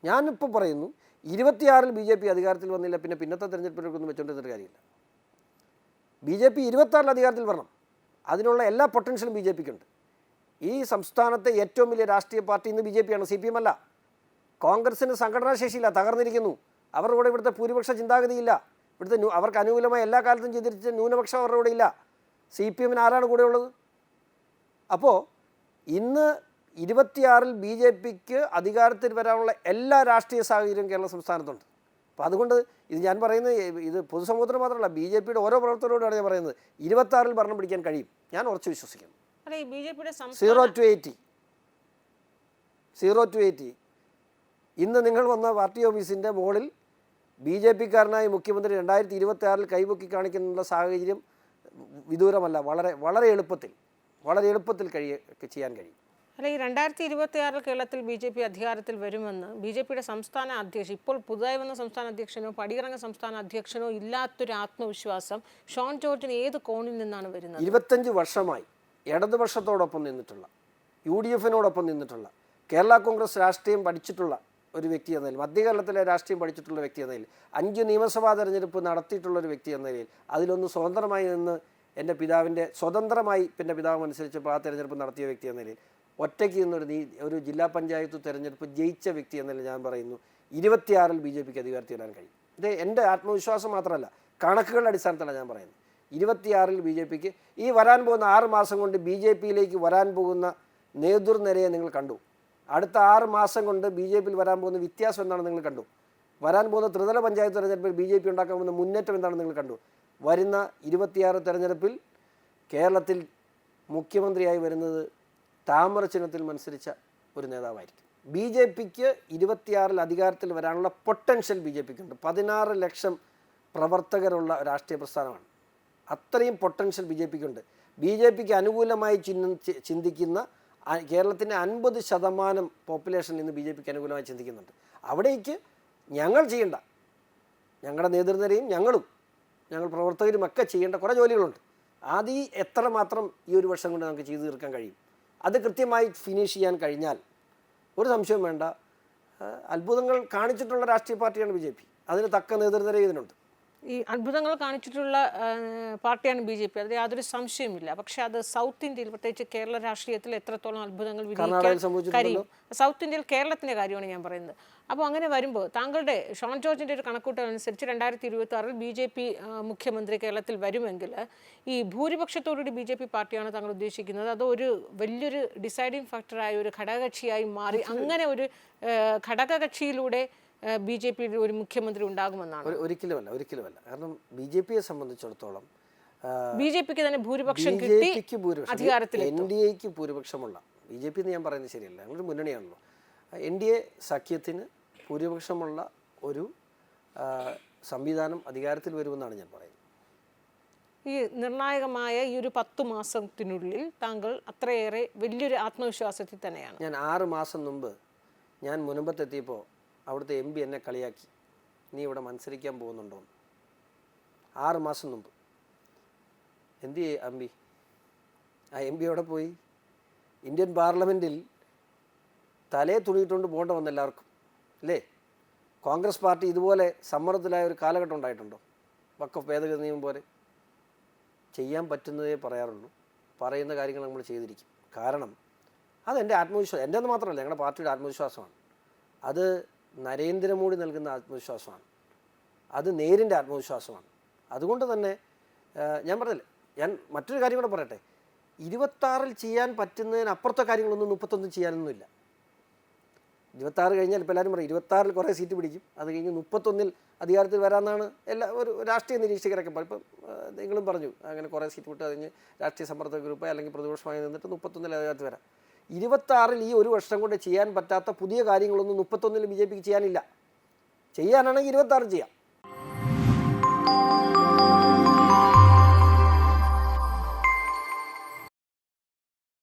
ഞാനിപ്പോൾ പറയുന്നു 26-ൽ BJP അധികാരത്തിൽ വന്നില്ല, പിന്നത്തെ തെരഞ്ഞെടുപ്പിലൊന്നും വെച്ചുകൊണ്ടിരുന്നൊരു കാര്യമില്ല. BJP 26-ൽ അധികാരത്തിൽ വരണം. അതിനുള്ള എല്ലാ പൊട്ടൻഷ്യലും BJPക്കുണ്ട്. ഈ സംസ്ഥാനത്തെ ഏറ്റവും വലിയ രാഷ്ട്രീയ പാർട്ടി ഇന്ന് BJP ആണ്, CPM അല്ല. കോൺഗ്രസിന് സംഘടനാശേഷിയില്ല, തകർന്നിരിക്കുന്നു. അവരുടെ കൂടെ ഇവിടുത്തെ ഭൂരിപക്ഷ ചിന്താഗതിയില്ല. ഇവിടുത്തെ അവർക്ക് അനുകൂലമായി എല്ലാ കാലത്തും ചെയ്തിരിച്ച ന്യൂനപക്ഷം അവരുടെ കൂടെ ഇല്ല. CPMന് ആരാണ് കൂടെ ഉള്ളത്? അപ്പോൾ ഇന്ന് 26-ൽ BJPക്ക് അധികാരത്തിൽ വരാനുള്ള എല്ലാ രാഷ്ട്രീയ സാഹചര്യവും കേരള സംസ്ഥാനത്തുണ്ട്. അപ്പോൾ അതുകൊണ്ട് ഇത് ഞാൻ പറയുന്നത് ഇത് പൊതുസമൂഹത്തിന് മാത്രമല്ല, BJPയുടെ ഓരോ പ്രവർത്തകരോടാണ് ഞാൻ പറയുന്നത്, 26-ൽ ഭരണം പിടിക്കാൻ കഴിയും. ഞാൻ ഉറച്ചു വിശ്വസിക്കുന്നു. 0 to 80 ഇന്ന് നിങ്ങൾ വന്ന പാർട്ടി ഓഫീസിൻ്റെ മുകളിൽ BJPക്കാരനായ മുഖ്യമന്ത്രി 2026-ൽ കൈപൊക്കി കാണിക്കുന്ന സാഹചര്യം വിദൂരമല്ല. വളരെ എളുപ്പത്തിൽ ചെയ്യാൻ കഴിയും. അല്ല, ഈ 2026-ൽ കേരളത്തിൽ BJP അധികാരത്തിൽ വരുമെന്ന് BJPയുടെ സംസ്ഥാന അധ്യക്ഷൻ, ഇപ്പോൾ പുതുതായി വന്ന സംസ്ഥാന അധ്യക്ഷനോ പടിയിറങ്ങ സംസ്ഥാന അധ്യക്ഷനോ ഇല്ലാത്തൊരു ആത്മവിശ്വാസം ഷോൺ ജോർജിന് ഏത് കോണിൽ നിന്നാണ് വരുന്നത്? 25 വർഷമായി ഇടതുപക്ഷത്തോടൊപ്പം നിന്നിട്ടുള്ള, UDFനോടൊപ്പം നിന്നിട്ടുള്ള, കേരള കോൺഗ്രസ് രാഷ്ട്രീയം പഠിച്ചിട്ടുള്ള ഒരു വ്യക്തി എന്ന നിലയിൽ, മധ്യകേരളത്തിലെ രാഷ്ട്രീയം പഠിച്ചിട്ടുള്ള വ്യക്തി എന്ന നിലയിൽ, 5 നിയമസഭാ തെരഞ്ഞെടുപ്പ് നടത്തിയിട്ടുള്ളൊരു വ്യക്തി എന്ന നിലയിൽ, അതിലൊന്ന് സ്വതന്ത്രമായി നിന്ന് എൻ്റെ പിതാവിൻ്റെ സ്വതന്ത്രമായി പിന്നെ പിതാവ് അനുസരിച്ചപ്പോൾ ആ തെരഞ്ഞെടുപ്പ് നടത്തിയ വ്യക്തി എന്ന നിലയിൽ, ഒറ്റയ്ക്ക് നിന്നൊരു ജില്ലാ പഞ്ചായത്ത് തെരഞ്ഞെടുപ്പ് ജയിച്ച വ്യക്തി എന്ന നിലയിൽ ഞാൻ പറയുന്നു 26-ൽ BJPക്ക് അധികാരത്തിൽ വരാൻ കഴിയും. ഇത് എൻ്റെ ആത്മവിശ്വാസം മാത്രമല്ല, കണക്കുകളുടെ അടിസ്ഥാനത്തിലാണ് ഞാൻ പറയുന്നത്. 26-ൽ BJPക്ക് ഈ വരാൻ പോകുന്ന 6 മാസം കൊണ്ട് BJPയിലേക്ക് വരാൻ പോകുന്ന നേതൃനിരയെ നിങ്ങൾ കണ്ടു. അടുത്ത 6 മാസം കൊണ്ട് BJPയിൽ വരാൻ പോകുന്ന വ്യത്യാസം എന്താണെന്ന് നിങ്ങൾ കണ്ടു. വരാൻ പോകുന്ന ത്രിതല പഞ്ചായത്ത് തെരഞ്ഞെടുപ്പിൽ BJP ഉണ്ടാക്കാൻ പോകുന്ന മുന്നേറ്റം എന്താണെന്ന് നിങ്ങൾ കണ്ടു. വരുന്ന 26 തെരഞ്ഞെടുപ്പിൽ കേരളത്തിൽ മുഖ്യമന്ത്രിയായി വരുന്നത് താമര ചിഹ്നത്തിൽ മത്സരിച്ച ഒരു നേതാവായിരിക്കും. BJPക്ക് 26-ൽ അധികാരത്തിൽ വരാനുള്ള പൊട്ടൻഷ്യൽ BJPക്കുണ്ട്. 16 ലക്ഷം പ്രവർത്തകരുള്ള രാഷ്ട്രീയ പ്രസ്ഥാനമാണ്. അത്രയും പൊട്ടൻഷ്യൽ BJPക്കുണ്ട്. BJPക്ക് അനുകൂലമായി ചിന്തിക്കുന്ന കേരളത്തിൻ്റെ 50% പോപ്പുലേഷൻ ഇന്ന് BJPക്ക് അനുകൂലമായി ചിന്തിക്കുന്നുണ്ട്. അവിടേക്ക് ഞങ്ങൾ ചെയ്യേണ്ട, ഞങ്ങളുടെ നേതൃനിരയും ഞങ്ങൾ പ്രവർത്തകരുമൊക്കെ ചെയ്യേണ്ട കുറേ ജോലികളുണ്ട്. അത് എത്രമാത്രം ഈ ഒരു വർഷം കൊണ്ട് നമുക്ക് ചെയ്തു തീർക്കാൻ കഴിയും, അത് കൃത്യമായി ഫിനിഷ് ചെയ്യാൻ കഴിഞ്ഞാൽ ഒരു സംശയം വേണ്ട, അത്ഭുതങ്ങൾ കാണിച്ചിട്ടുള്ള രാഷ്ട്രീയ പാർട്ടിയാണ് BJP. അതിന് തക്ക നേതൃനിര ഇതിനുണ്ട്. ഈ അത്ഭുതങ്ങൾ കാണിച്ചിട്ടുള്ള പാർട്ടിയാണ് BJP, അതിൽ യാതൊരു സംശയമില്ല. പക്ഷെ അത് സൗത്ത് ഇന്ത്യയിൽ, പ്രത്യേകിച്ച് കേരള രാഷ്ട്രീയത്തിൽ എത്രത്തോളം അത്ഭുതങ്ങൾ വിധിക്കാൻ കഴിയും? സൗത്ത് ഇന്ത്യയിൽ കേരളത്തിൻ്റെ കാര്യമാണ് ഞാൻ പറയുന്നത്. അപ്പോൾ അങ്ങനെ വരുമ്പോൾ താങ്കളുടെ ഷോൺ ജോർജിൻ്റെ ഒരു കണക്കൂട്ടൽ അനുസരിച്ച് 2026-ൽ BJP മുഖ്യമന്ത്രി കേരളത്തിൽ വരുമെങ്കിൽ ഈ ഭൂരിപക്ഷത്തോടുകൂടി BJP പാർട്ടിയാണ് താങ്കൾ ഉദ്ദേശിക്കുന്നത്, അതോ ഒരു വലിയൊരു ഡിസൈഡിങ് ഫാക്ടറായ ഒരു ഘടകകക്ഷിയായി മാറി അങ്ങനെ ഒരു ഘടകകക്ഷിയിലൂടെ BJPയിൽ ഒരു മുഖ്യമന്ത്രി ഉണ്ടാകുമെന്നാണ്? ഒരിക്കലുമല്ല. കാരണം BJPയെ സംബന്ധിച്ചിടത്തോളം BJPക്ക് തന്നെ ഭൂരിപക്ഷം കിട്ടി, അധികാരത്തിൽ NDAക്ക് ഭൂരിപക്ഷമുള്ള BJP എന്ന് ഞാൻ പറയുന്നത് ശരിയല്ല, ഞങ്ങളൊരു മുന്നണിയാണല്ലോ. NDA സഖ്യത്തിന് ഭൂരിപക്ഷമുള്ള ഒരു സംവിധാനം അധികാരത്തിൽ വരുമെന്നാണ് ഞാൻ പറയുന്നത്. ഈ നിർണായകമായ ഈ ഒരു 10 മാസത്തിനുള്ളിൽ താങ്കൾ അത്രയേറെ വലിയൊരു ആത്മവിശ്വാസത്തിൽ തന്നെയാണ്. ഞാൻ 6 മാസം മുമ്പ് ഞാൻ മുനമ്പത്തെത്തിയപ്പോൾ അവിടുത്തെ MP എന്നെ കളിയാക്കി, നീ ഇവിടെ മത്സരിക്കാൻ പോകുന്നുണ്ടോ? 6 മാസം മുമ്പ്. എന്ത് MP? ആ MP എവിടെ പോയി? ഇന്ത്യൻ പാർലമെൻറ്റിൽ തലയെ തുണിയിട്ടുകൊണ്ട് പോകേണ്ട വന്ന എല്ലാവർക്കും അല്ലേ? കോൺഗ്രസ് പാർട്ടി ഇതുപോലെ സമ്മർദ്ദത്തിലായ ഒരു കാലഘട്ടം ഉണ്ടായിട്ടുണ്ടോ? വഖഫ് ഭേദഗതി നിയമം പോലെ ചെയ്യാൻ പറ്റുന്നതേ പറയാറുള്ളൂ. പറയുന്ന കാര്യങ്ങൾ നമ്മൾ ചെയ്തിരിക്കും. കാരണം അതെൻ്റെ ആത്മവിശ്വാസം, എൻ്റെ എന്ന് മാത്രമല്ല, ഞങ്ങളുടെ പാർട്ടിയുടെ ആത്മവിശ്വാസമാണ്. അത് നരേന്ദ്രമോദി നൽകുന്ന ആത്മവിശ്വാസമാണ്, അത് നേരിൻ്റെ ആത്മവിശ്വാസമാണ്. അതുകൊണ്ട് തന്നെ ഞാൻ പറഞ്ഞില്ലേ, ഞാൻ മറ്റൊരു കാര്യം കൂടെ പറയട്ടെ, 26-ൽ ചെയ്യാൻ പറ്റുന്നതിനപ്പുറത്തെ കാര്യങ്ങളൊന്നും 31 ചെയ്യാനൊന്നുമില്ല. 26 കഴിഞ്ഞാൽ ഇപ്പോൾ എല്ലാവരും പറയും 26-ൽ കുറേ സീറ്റ് പിടിക്കും, അത് കഴിഞ്ഞ് 31-ൽ അധികാരത്തിൽ വരാമെന്നാണ് ഒരു രാഷ്ട്രീയ നിരീക്ഷകരൊക്കെ പറയും. ഇപ്പം നിങ്ങളും പറഞ്ഞു അങ്ങനെ കുറേ സീറ്റ് വിട്ട് കഴിഞ്ഞ് രാഷ്ട്രീയ സമ്മർദ്ദ ഗ്രൂപ്പ് അല്ലെങ്കിൽ പ്രതിപക്ഷമായി നിന്നിട്ട് 31-ൽ അധികാരത്തിൽ വരാം. 26-ൽ ഈ ഒരു വർഷം കൊണ്ട് ചെയ്യാൻ പറ്റാത്ത പുതിയ കാര്യങ്ങളൊന്നും 31-ൽ BJPക്ക് ചെയ്യാനില്ല. ചെയ്യാനാണെങ്കിൽ 26 ചെയ്യാം.